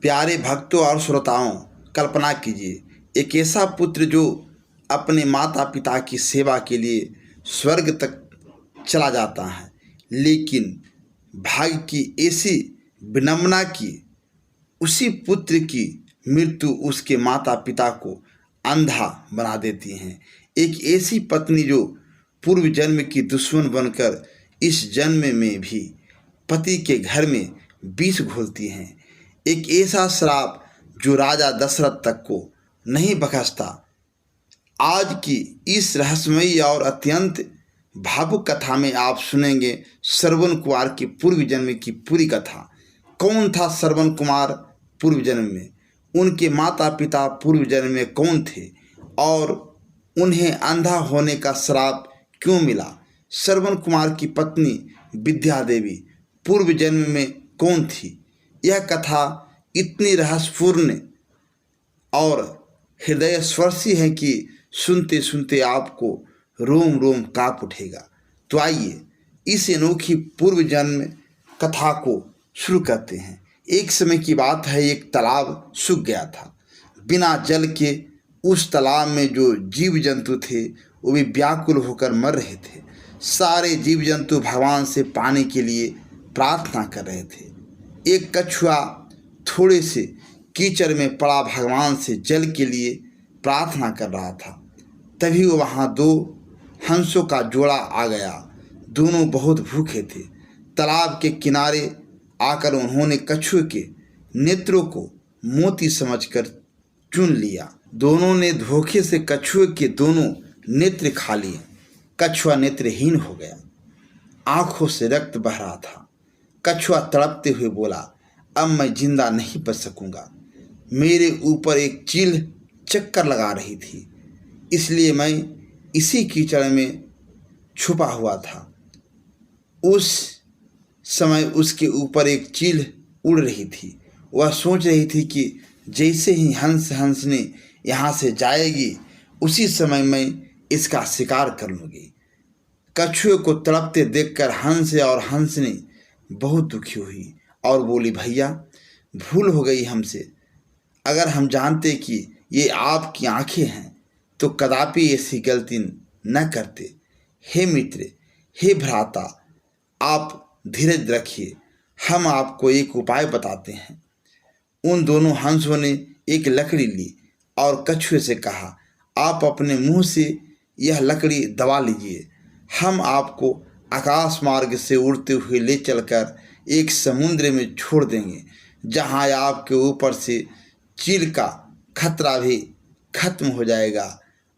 प्यारे भक्तों और श्रोताओं, कल्पना कीजिए एक ऐसा पुत्र जो अपने माता पिता की सेवा के लिए स्वर्ग तक चला जाता है, लेकिन भाग्य की ऐसी विडंबना की उसी पुत्र की मृत्यु उसके माता पिता को अंधा बना देती हैं। एक ऐसी पत्नी जो पूर्व जन्म की दुश्मन बनकर इस जन्म में भी पति के घर में विष घोलती हैं। एक ऐसा श्राप जो राजा दशरथ तक को नहीं बख्शता। आज की इस रहस्यमयी और अत्यंत भावुक कथा में आप सुनेंगे श्रवण कुमार की पूर्व जन्म की पूरी कथा। कौन था श्रवण कुमार पूर्व जन्म में, उनके माता पिता पूर्व जन्म में कौन थे और उन्हें अंधा होने का श्राप क्यों मिला। श्रवण कुमार की पत्नी विद्या देवी पूर्व जन्म में कौन थी। यह कथा इतनी रहस्यपूर्ण और हृदय स्पर्शी है कि सुनते सुनते आपको रोम रोम कांप उठेगा। तो आइए इस अनोखी पूर्व जन्म कथा को शुरू करते हैं। एक समय की बात है, एक तालाब सूख गया था। बिना जल के उस तालाब में जो जीव जंतु थे वो भी व्याकुल होकर मर रहे थे। सारे जीव जंतु भगवान से पानी के लिए प्रार्थना कर रहे थे। एक कछुआ थोड़े से कीचड़ में पड़ा भगवान से जल के लिए प्रार्थना कर रहा था। तभी वहाँ दो हंसों का जोड़ा आ गया। दोनों बहुत भूखे थे। तालाब के किनारे आकर उन्होंने कछुए के नेत्रों को मोती समझकर चुन लिया। दोनों ने धोखे से कछुए के दोनों नेत्र खा लिए। कछुआ नेत्रहीन हो गया, आंखों से रक्त बह रहा था। कछुआ तड़पते हुए बोला, अब मैं जिंदा नहीं बच सकूंगा। मेरे ऊपर एक चील चक्कर लगा रही थी, इसलिए मैं इसी कीचड़ में छुपा हुआ था। उस समय उसके ऊपर एक चील उड़ रही थी। वह सोच रही थी कि जैसे ही हंसने यहाँ से जाएगी उसी समय मैं इसका शिकार कर लूँगी। कछुए को तड़पते देखकर हंस और हंसनी बहुत दुखी हुई और बोली, भैया भूल हो गई हमसे। अगर हम जानते कि ये आपकी आंखें हैं तो कदापि ऐसी गलती न करते। हे मित्र, हे भ्राता, आप धीरज रखिए, हम आपको एक उपाय बताते हैं। उन दोनों हंसों ने एक लकड़ी ली और कछुए से कहा, आप अपने मुंह से यह लकड़ी दबा लीजिए। हम आपको आकाश मार्ग से उड़ते हुए ले चलकर एक समुद्र में छोड़ देंगे, जहां आपके ऊपर से चील का खतरा भी खत्म हो जाएगा।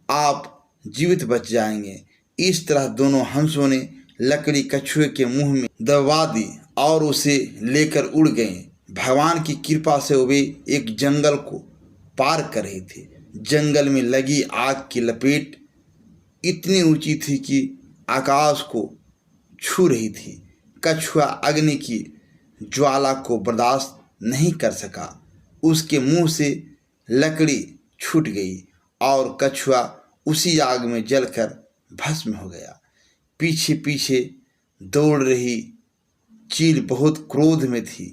आप जीवित बच जाएंगे। इस तरह दोनों हंसों ने लकड़ी कछुए के मुंह में दबा दी और उसे लेकर उड़ गए। भगवान की कृपा से वे एक जंगल को पार कर रहे थे। जंगल में लगी आग की लपेट इतनी ऊंची थी कि आकाश को छू रही थी। कछुआ अग्नि की ज्वाला को बर्दाश्त नहीं कर सका। उसके मुंह से लकड़ी छूट गई और कछुआ उसी आग में जलकर भस्म हो गया। पीछे पीछे दौड़ रही चील बहुत क्रोध में थी।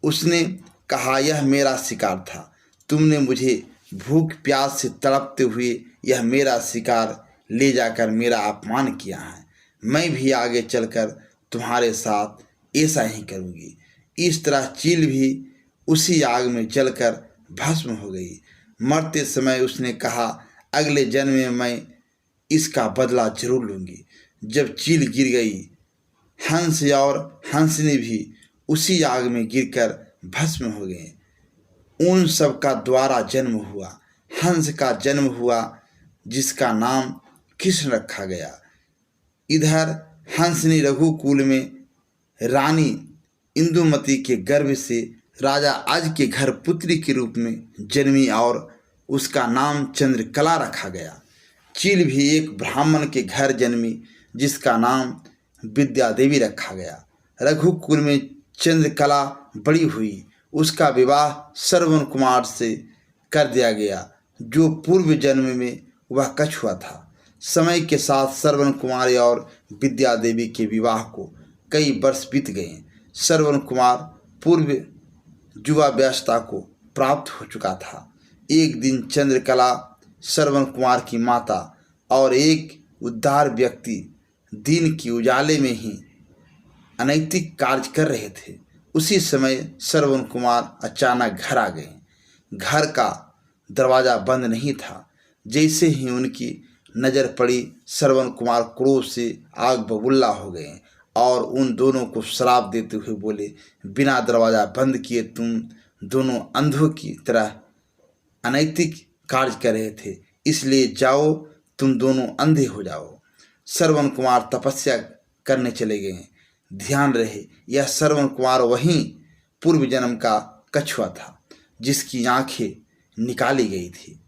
उसने कहा, यह मेरा शिकार था। तुमने मुझे भूख प्यास से तड़पते हुए यह मेरा शिकार ले जाकर मेरा अपमान किया है। मैं भी आगे चलकर तुम्हारे साथ ऐसा ही करूँगी। इस तरह चील भी उसी आग में जलकर भस्म हो गई। मरते समय उसने कहा, अगले जन्म में मैं इसका बदला जरूर लूँगी। जब चील गिर गई, हंस और हंसनी भी उसी आग में गिरकर भस्म हो गए। उन सब का द्वारा जन्म हुआ। हंस का जन्म हुआ जिसका नाम कृष्ण रखा गया। इधर हंसनी रघुकुल में रानी इंदुमती के गर्भ से राजा आज के घर पुत्री के रूप में जन्मी और उसका नाम चंद्रकला रखा गया। चील भी एक ब्राह्मण के घर जन्मी जिसका नाम विद्या देवी रखा गया। रघुकुल में चंद्रकला बड़ी हुई। उसका विवाह श्रवण कुमार से कर दिया गया जो पूर्व जन्म में वह कछुआ था। समय के साथ श्रवण कुमार और विद्या देवी के विवाह को कई वर्ष बीत गए। श्रवण कुमार पूर्व युवावस्था को प्राप्त हो चुका था। एक दिन चंद्रकला श्रवण कुमार की माता और एक उदार व्यक्ति दिन के उजाले में ही अनैतिक कार्य कर रहे थे। उसी समय श्रवण कुमार अचानक घर आ गए। घर का दरवाज़ा बंद नहीं था। जैसे ही उनकी नज़र पड़ी, श्रवण कुमार क्रोध से आग बबूला हो गए और उन दोनों को श्राप देते हुए बोले, बिना दरवाज़ा बंद किए तुम दोनों अंधों की तरह अनैतिक कार्य कर रहे थे, इसलिए जाओ, तुम दोनों अंधे हो जाओ। श्रवण कुमार तपस्या करने चले गए। ध्यान रहे, यह श्रवण कुमार वहीं पूर्व जन्म का कछुआ था जिसकी आंखें निकाली गई थी।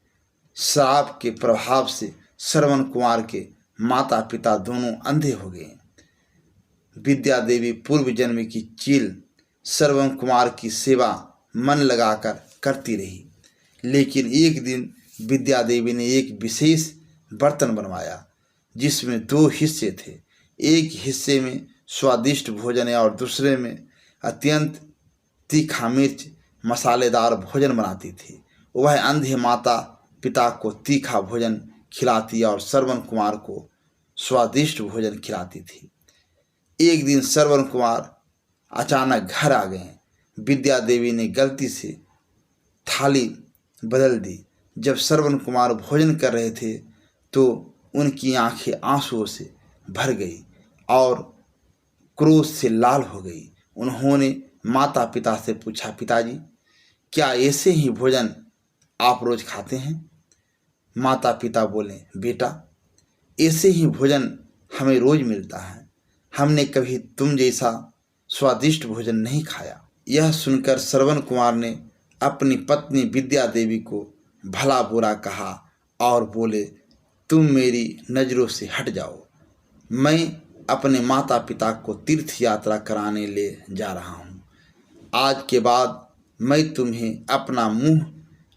श्राप के प्रभाव से श्रवण कुमार के माता पिता दोनों अंधे हो गए। विद्या देवी पूर्व जन्म की चील श्रवण कुमार की सेवा मन लगाकर करती रही। लेकिन एक दिन विद्या देवी ने एक विशेष बर्तन बनवाया जिसमें 2 हिस्से थे। एक हिस्से में स्वादिष्ट भोजन और दूसरे में अत्यंत तीखा मिर्च मसालेदार भोजन बनाती थी। वह अंधे माता पिता को तीखा भोजन खिलाती और श्रवण कुमार को स्वादिष्ट भोजन खिलाती थी। एक दिन श्रवण कुमार अचानक घर आ गए। विद्या देवी ने गलती से थाली बदल दी। जब श्रवण कुमार भोजन कर रहे थे तो उनकी आंखें आंसुओं से भर गई और क्रोध से लाल हो गई। उन्होंने माता पिता से पूछा, पिताजी, क्या ऐसे ही भोजन आप रोज खाते हैं? माता पिता बोले, बेटा, ऐसे ही भोजन हमें रोज मिलता है। हमने कभी तुम जैसा स्वादिष्ट भोजन नहीं खाया। यह सुनकर श्रवण कुमार ने अपनी पत्नी विद्या देवी को भला बुरा कहा और बोले, तुम मेरी नज़रों से हट जाओ। मैं अपने माता पिता को तीर्थ यात्रा कराने ले जा रहा हूँ। आज के बाद मैं तुम्हें अपना मुंह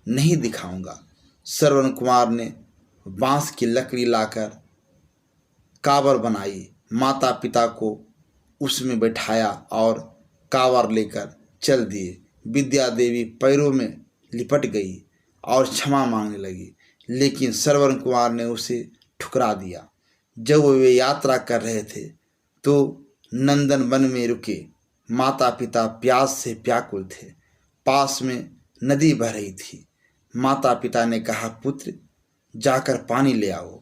नहीं दिखाऊंगा। श्रवण कुमार ने बांस की लकड़ी लाकर कांवर बनाई, माता पिता को उसमें बैठाया और कांवर लेकर चल दिए। विद्या देवी पैरों में लिपट गई और क्षमा मांगने लगी, लेकिन श्रवण कुमार ने उसे ठुकरा दिया। जब वे यात्रा कर रहे थे तो नंदन वन में रुके। माता पिता प्यास से व्याकुल थे। पास में नदी बह रही थी। माता पिता ने कहा, पुत्र, जाकर पानी ले आओ।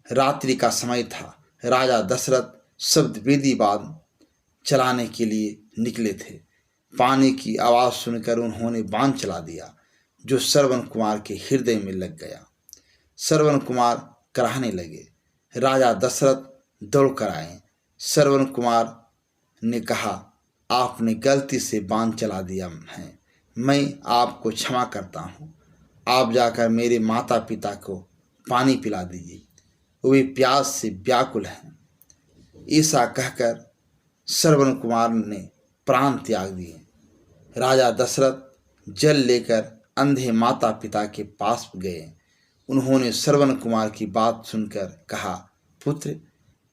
रात्रि का समय था। राजा दशरथ शब्द वेदी बांध चलाने के लिए निकले थे। पानी की आवाज़ सुनकर उन्होंने बांध चला दिया, जो श्रवण कुमार के हृदय में लग गया। श्रवण कुमार कराहने लगे। राजा दशरथ दौड़ कर आए। श्रवण कुमार ने कहा, आपने गलती से बांध चला दिया है, मैं आपको क्षमा करता हूँ। आप जाकर मेरे माता पिता को पानी पिला दीजिए, वे प्यास से व्याकुल हैं। ऐसा कहकर श्रवण कुमार ने प्राण त्याग दिए। राजा दशरथ जल लेकर अंधे माता पिता के पास गए। उन्होंने श्रवण कुमार की बात सुनकर कहा, पुत्र,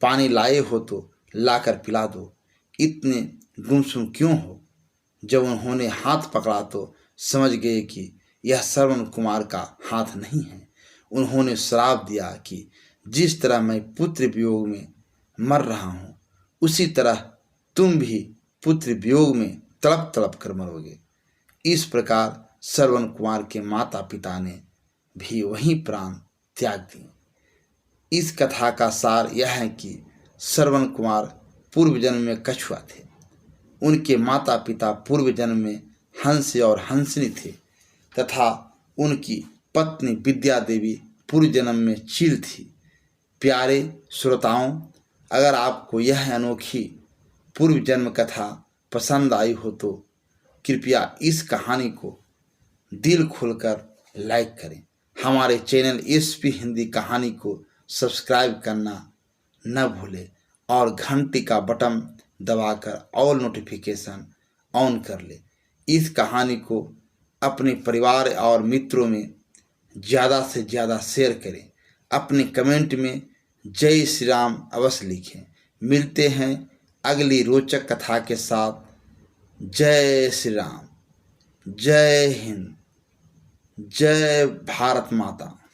पानी लाए हो तो लाकर पिला दो, इतने गुमसुम क्यों हो? जब उन्होंने हाथ पकड़ा तो समझ गए कि यह श्रवण कुमार का हाथ नहीं है। उन्होंने श्राप दिया कि जिस तरह मैं पुत्र वियोग में मर रहा हूँ, उसी तरह तुम भी पुत्र वियोग में तड़प तड़प कर मरोगे। इस प्रकार श्रवण कुमार के माता पिता ने भी वहीं प्राण त्याग दिए। इस कथा का सार यह है कि श्रवण कुमार पूर्व जन्म में कछुआ थे। उनके माता पिता पूर्व जन्म में हंस और हंसनी थे तथा उनकी पत्नी विद्या देवी पूर्व जन्म में चील थी। प्यारे श्रोताओं, अगर आपको यह अनोखी पूर्व जन्म कथा पसंद आई हो तो कृपया इस कहानी को दिल खोलकर लाइक करें। हमारे चैनल एसपी हिंदी कहानी को सब्सक्राइब करना न भूलें और घंटी का बटन दबाकर ऑल नोटिफिकेशन ऑन कर ले। इस कहानी को अपने परिवार और मित्रों में ज़्यादा से ज़्यादा शेयर करें। अपने कमेंट में जय श्री राम अवश्य लिखें। मिलते हैं अगली रोचक कथा के साथ। जय श्री राम। जय हिंद, जय भारत माता।